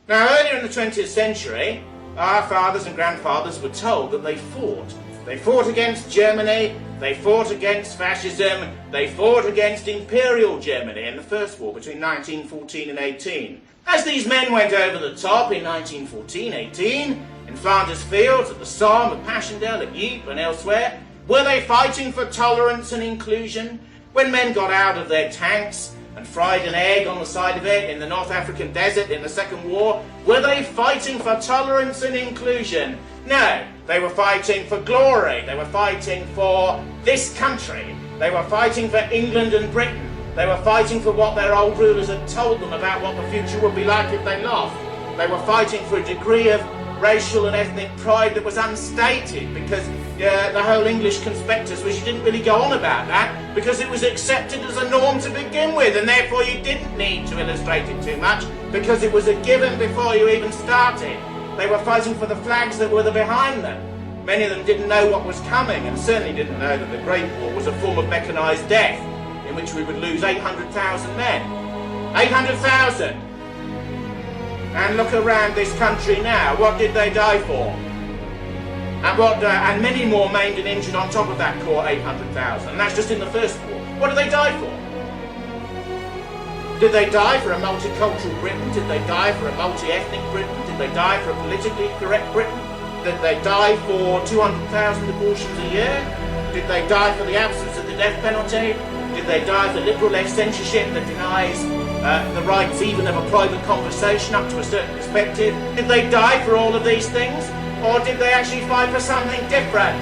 Now, earlier in the 20th century, our fathers and grandfathers were told that they fought. They fought against Germany, they fought against fascism, they fought against Imperial Germany in the First War between 1914 and 18. As these men went over the top in 1914-18, in Flanders Fields, at the Somme, at Passchendaele, at Ypres and elsewhere, were they fighting for tolerance and inclusion? When men got out of their tanks and fried an egg on the side of it in the North African desert in the Second War, were they fighting for tolerance and inclusion? No, they were fighting for glory. They were fighting for this country. They were fighting for England and Britain. They were fighting for what their old rulers had told them about what the future would be like if they lost. They were fighting for a degree of racial and ethnic pride that was unstated, because the whole English conspectus was you didn't really go on about that because it was accepted as a norm to begin with, and therefore you didn't need to illustrate it too much because it was a given before you even started. They were fighting for the flags that were behind them. Many of them didn't know what was coming, and certainly didn't know that the Great War was a form of mechanised death in which we would lose 800,000 men. 800,000! And look around this country now. What did they die for? And many more maimed and injured on top of that core 800,000. And that's just in the First War. What did they die for? Did they die for a multicultural Britain? Did they die for a multi-ethnic Britain? Did they die for a politically correct Britain? Did they die for 200,000 abortions a year? Did they die for the absence of the death penalty? Did they die for liberal left censorship that denies the rights even of a private conversation up to a certain perspective? Did they die for all of these things? Or did they actually fight for something different?